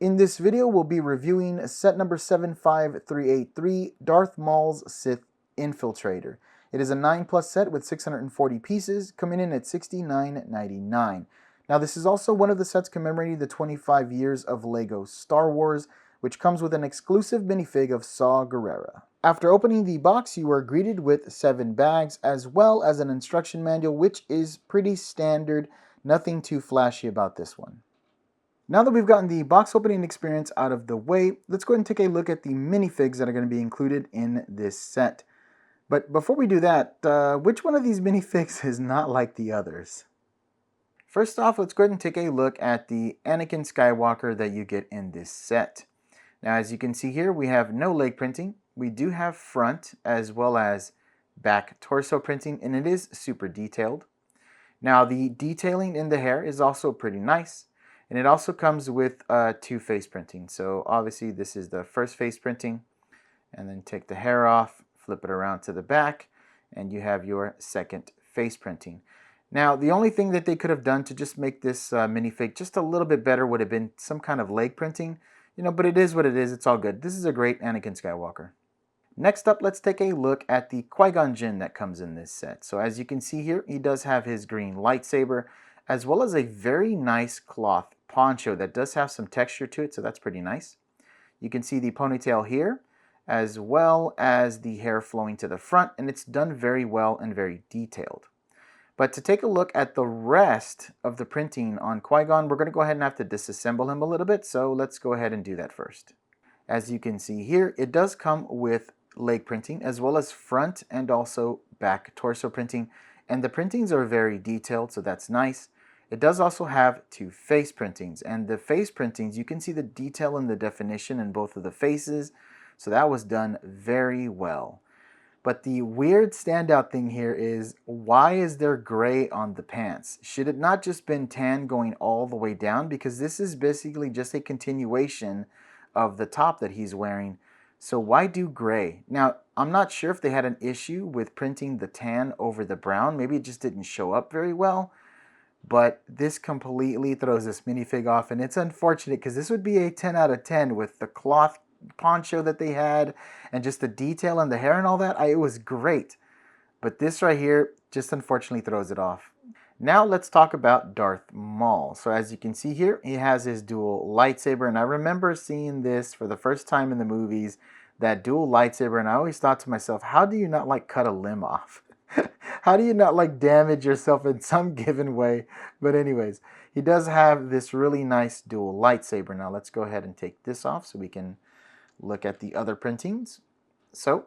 In this video, we'll be reviewing set number 75383, Darth Maul's Sith Infiltrator. It is a 9+ set with 640 pieces, coming in at $69.99. Now, this is also one of the sets commemorating the 25 years of LEGO Star Wars, which comes with an exclusive minifig of Saw Gerrera. After opening the box, you are greeted with 7 bags, as well as an instruction manual, which is pretty standard. Nothing too flashy about this one. Now that we've gotten the box opening experience out of the way, let's go ahead and take a look at the minifigs that are going to be included in this set. But before we do that, which one of these minifigs is not like the others? First off, let's go ahead and take a look at the Anakin Skywalker that you get in this set. Now, as you can see here, we have no leg printing. We do have front as well as back torso printing, and it is super detailed. Now, the detailing in the hair is also pretty nice. And it also comes with 2 face printing. So obviously this is the first face printing, and then take the hair off, flip it around to the back, and you have your second face printing. Now, the only thing that they could have done to just make this minifig just a little bit better would have been some kind of leg printing, but it is what it is. It's all good. This is a great Anakin Skywalker. Next up, let's take a look at the Qui-Gon Jinn that comes in this set. So as you can see here, he does have his green lightsaber, as well as a very nice cloth poncho that does have some texture to it, so that's pretty nice. You can see the ponytail here, as well as the hair flowing to the front, and it's done very well and very detailed. But to take a look at the rest of the printing on Qui-Gon, we're going to go ahead and have to disassemble him a little bit, so let's go ahead and do that first. As you can see here, it does come with leg printing, as well as front and also back torso printing, and the printings are very detailed, so that's nice. It does also have 2 face printings, and the face printings, you can see the detail and the definition in both of the faces, so that was done very well. But the weird standout thing here is, why is there gray on the pants? Should it not just been tan going all the way down? Because this is basically just a continuation of the top that he's wearing, so why do gray? Now, I'm not sure if they had an issue with printing the tan over the brown. Maybe it just didn't show up very well. But this completely throws this minifig off, and it's unfortunate because this would be a 10 out of 10 with the cloth poncho that they had and just the detail and the hair and all that. It was great. But this right here just unfortunately throws it off. Now let's talk about Darth Maul. So as you can see here, he has his dual lightsaber, and I remember seeing this for the first time in the movies, that dual lightsaber, and I always thought to myself, how do you not cut a limb off? How do you not damage yourself in some given way? But anyways, he does have this really nice dual lightsaber. Now let's go ahead and take this off so we can look at the other printings. So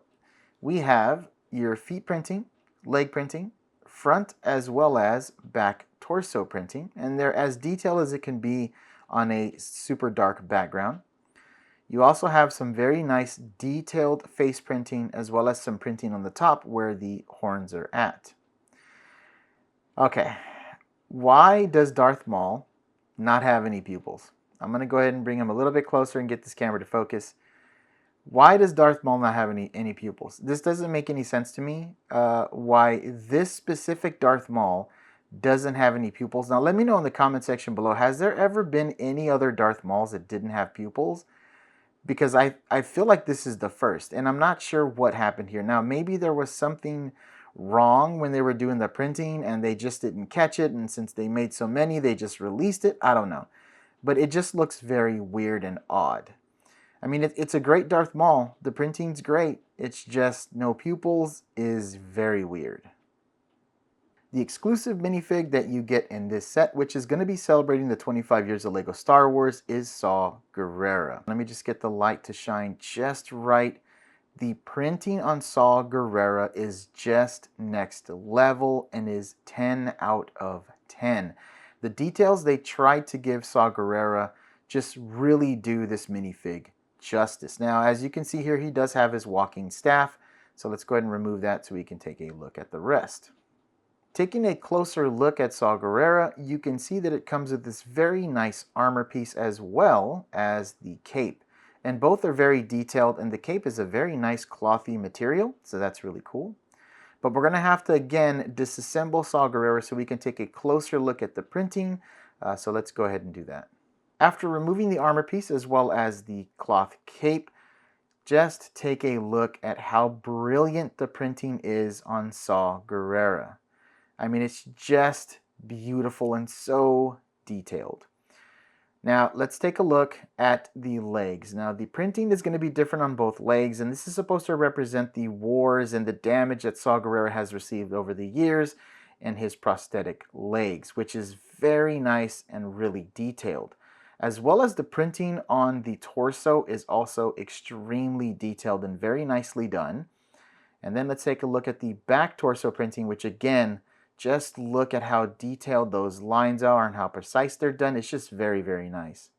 we have your feet printing, leg printing, front as well as back torso printing, and they're as detailed as it can be on a super dark background. You also have some very nice detailed face printing, as well as some printing on the top where the horns are at. Okay, why does Darth Maul not have any pupils? I'm going to go ahead and bring him a little bit closer and get this camera to focus. Why does Darth Maul not have any pupils? This doesn't make any sense to me, why this specific Darth Maul doesn't have any pupils. Now let me know in the comment section below, has there ever been any other Darth Mauls that didn't have pupils? Because I feel like this is the first, and I'm not sure what happened here. Now, maybe there was something wrong when they were doing the printing, and they just didn't catch it, and since they made so many, they just released it. I don't know. But it just looks very weird and odd. I mean, it's a great Darth Maul. The printing's great. It's just no pupils is very weird. The exclusive minifig that you get in this set, which is going to be celebrating the 25 years of LEGO Star Wars, is Saw Gerrera. Let me just get the light to shine just right. The printing on Saw Gerrera is just next level and is 10 out of 10. The details they tried to give Saw Gerrera just really do this minifig justice. Now, as you can see here, he does have his walking staff, so let's go ahead and remove that so we can take a look at the rest. Taking a closer look at Saw Gerrera, you can see that it comes with this very nice armor piece as well as the cape. And both are very detailed, and the cape is a very nice clothy material, so that's really cool. But we're going to have to, again, disassemble Saw Gerrera so we can take a closer look at the printing. So let's go ahead and do that. After removing the armor piece as well as the cloth cape, just take a look at how brilliant the printing is on Saw Gerrera. I mean, it's just beautiful and so detailed. Now, let's take a look at the legs. Now, the printing is going to be different on both legs, and this is supposed to represent the wars and the damage that Saw Gerrera has received over the years in his prosthetic legs, which is very nice and really detailed. As well as the printing on the torso is also extremely detailed and very nicely done. And then let's take a look at the back torso printing, which again, just look at how detailed those lines are and how precise they're done. It's just very, very nice.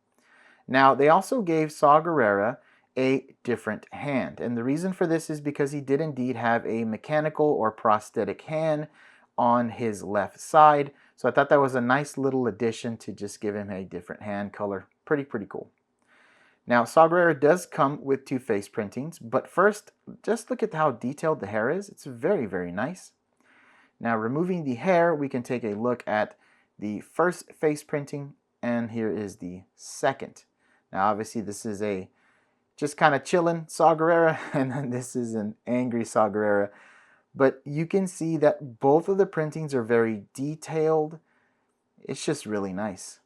Now, they also gave Saw Gerrera a different hand. And the reason for this is because he did indeed have a mechanical or prosthetic hand on his left side. So I thought that was a nice little addition to just give him a different hand color. Pretty cool. Now, Saw Gerrera does come with two face printings, but first, just look at how detailed the hair is. It's very, very nice. Now, removing the hair, we can take a look at the first face printing, and here is the second. Now, obviously, this is a just kind of chilling Saw Gerrera, and then this is an angry Saw Gerrera. But you can see that both of the printings are very detailed. It's just really nice.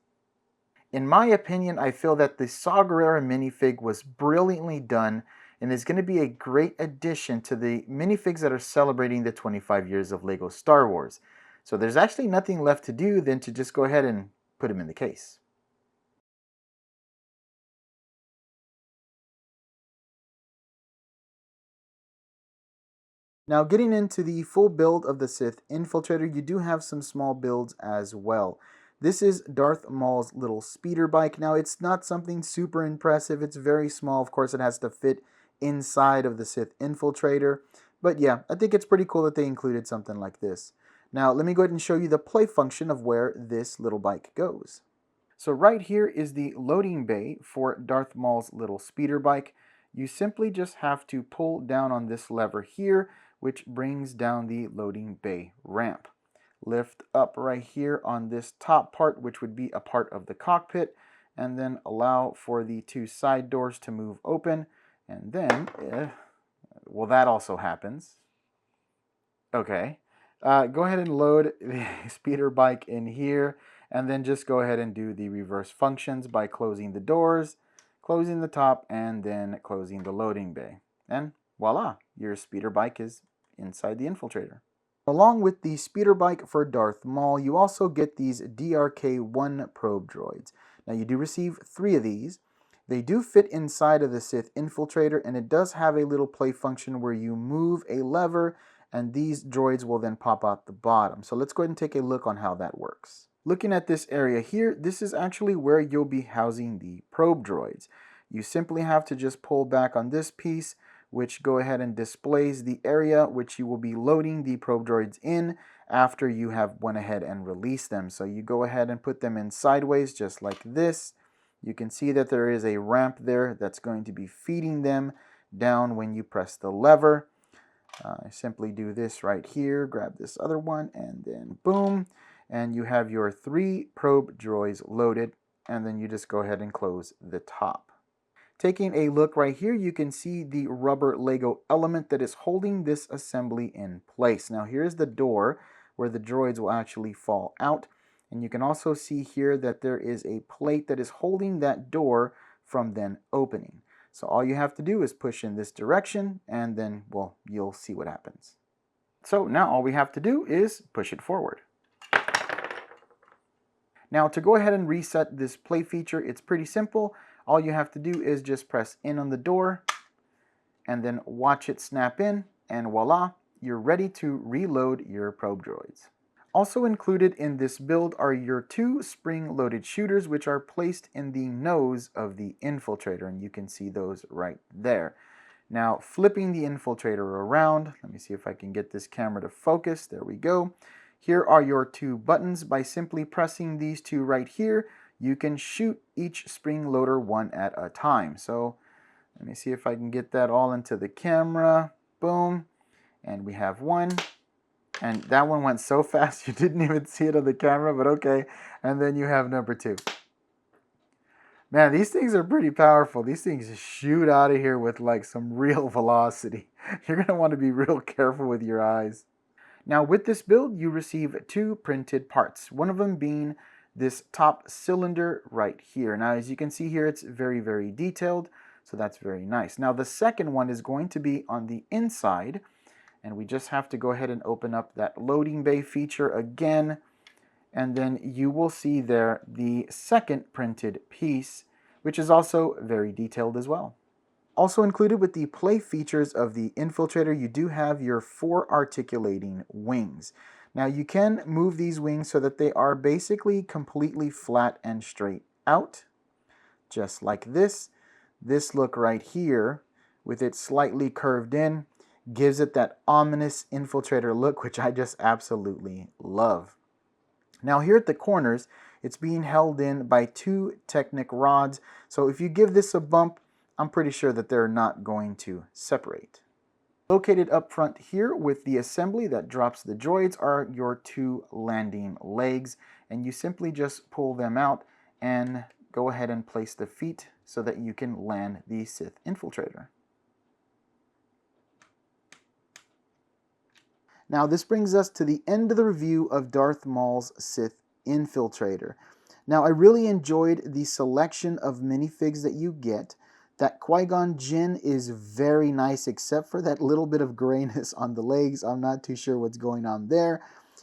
In my opinion, I feel that the Saw Gerrera minifig was brilliantly done and is going to be a great addition to the minifigs that are celebrating the 25 years of LEGO Star Wars. So there's actually nothing left to do than to just go ahead and put him in the case. Now, getting into the full build of the Sith Infiltrator, you do have some small builds as well. This is Darth Maul's little speeder bike. Now, it's not something super impressive. It's very small. Of course, it has to fit inside of the Sith Infiltrator. But yeah, I think it's pretty cool that they included something like this. Now, let me go ahead and show you the play function of where this little bike goes. So right here is the loading bay for Darth Maul's little speeder bike. You simply just have to pull down on this lever here, which brings down the loading bay ramp. Lift up right here on this top part, which would be a part of the cockpit, and then allow for the two side doors to move open. And then, well, that also happens. Okay. Go ahead and load the speeder bike in here, and then just go ahead and do the reverse functions by closing the doors, closing the top, and then closing the loading bay. And voila, your speeder bike is inside the Infiltrator. Along with the speeder bike for Darth Maul, you also get these DRK-1 probe droids. Now, you do receive 3 of these. They do fit inside of the Sith Infiltrator, and it does have a little play function where you move a lever, and these droids will then pop out the bottom. So let's go ahead and take a look on how that works. Looking at this area here, this is actually where you'll be housing the probe droids. You simply have to just pull back on this piece, which go ahead and displays the area which you will be loading the probe droids in after you have went ahead and released them. So you go ahead and put them in sideways just like this. You can see that there is a ramp there that's going to be feeding them down when you press the lever. Simply do this right here, grab this other one, and then boom, and you have your 3 probe droids loaded, and then you just go ahead and close the top. Taking a look right here, you can see the rubber Lego element that is holding this assembly in place. Now here's the door where the droids will actually fall out. And you can also see here that there is a plate that is holding that door from then opening. So all you have to do is push in this direction, and then, well, you'll see what happens. So now all we have to do is push it forward. Now to go ahead and reset this play feature, it's pretty simple. All you have to do is just press in on the door and then watch it snap in, and voila, you're ready to reload your probe droids. Also included in this build are your 2 spring-loaded shooters, which are placed in the nose of the Infiltrator, and you can see those right there. Now, flipping the Infiltrator around, let me see if I can get this camera to focus. There we go. Here are your 2 buttons. By simply pressing these 2 right here, you can shoot each spring loader one at a time. So let me see if I can get that all into the camera. Boom. And we have one. And that one went so fast you didn't even see it on the camera, but okay. And then you have number 2. Man, these things are pretty powerful. These things shoot out of here with like some real velocity. You're going to want to be real careful with your eyes. Now with this build, you receive two printed parts, one of them being this top cylinder right here. Now as you can see here, it's very, very detailed, so that's very nice. Now the second one is going to be on the inside, and we just have to go ahead and open up that loading bay feature again, and then you will see there the second printed piece, which is also very detailed as well. Also included with the play features of the Infiltrator, you do have your 4 articulating wings. Now you can move these wings so that they are basically completely flat and straight out, just like this. This look right here, with it slightly curved in, gives it that ominous Infiltrator look, which I just absolutely love. Now here at the corners, it's being held in by 2 Technic rods, so if you give this a bump, I'm pretty sure that they're not going to separate. Located up front here with the assembly that drops the droids are your 2 landing legs, and you simply just pull them out and go ahead and place the feet so that you can land the Sith Infiltrator. Now this brings us to the end of the review of Darth Maul's Sith Infiltrator. Now I really enjoyed the selection of minifigs that you get. That Qui-Gon Jinn is very nice, except for that little bit of grayness on the legs. I'm not too sure what's going on there.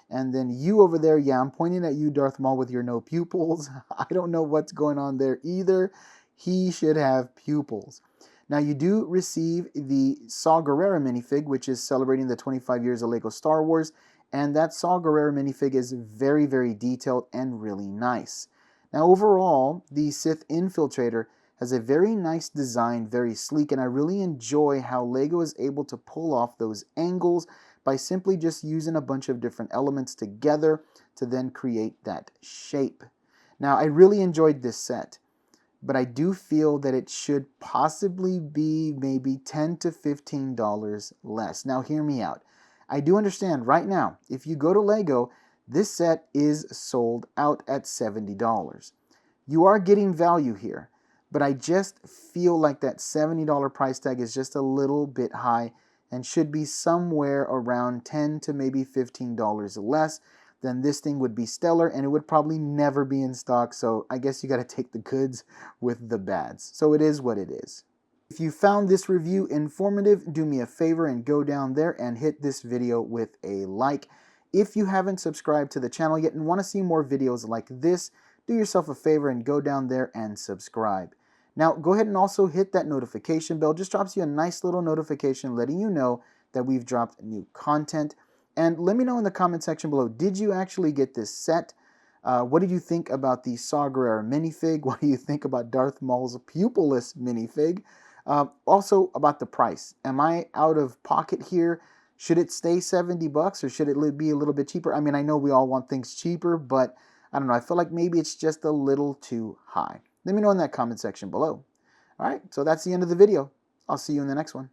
And then you over there, yeah, I'm pointing at you, Darth Maul, with your no pupils. I don't know what's going on there either. He should have pupils. Now you do receive the Saw Gerrera minifig, which is celebrating the 25 years of LEGO Star Wars. And that Saw Gerrera minifig is very, very detailed and really nice. Now overall, the Sith Infiltrator has a very nice design, very sleek, and I really enjoy how LEGO is able to pull off those angles by simply just using a bunch of different elements together to then create that shape. Now, I really enjoyed this set, but I do feel that it should possibly be maybe $10 to $15 less. Now, hear me out. I do understand right now, if you go to LEGO, this set is sold out at $70. You are getting value here. But I just feel like that $70 price tag is just a little bit high and should be somewhere around $10 to maybe $15 less. Then this thing would be stellar and it would probably never be in stock. So I guess you got to take the goods with the bads. So it is what it is. If you found this review informative, do me a favor and go down there and hit this video with a like. If you haven't subscribed to the channel yet and want to see more videos like this, do yourself a favor and go down there and subscribe. Now, go ahead and also hit that notification bell. Just drops you a nice little notification letting you know that we've dropped new content. And let me know in the comment section below, did you actually get this set? What did you think about the Saw Gerrera minifig? What do you think about Darth Maul's pupilless minifig? Also about the price. Am I out of pocket here? Should it stay $70 or should it be a little bit cheaper? I mean, I know we all want things cheaper, but I don't know. I feel like maybe it's just a little too high. Let me know in that comment section below. All right, so that's the end of the video. I'll see you in the next one.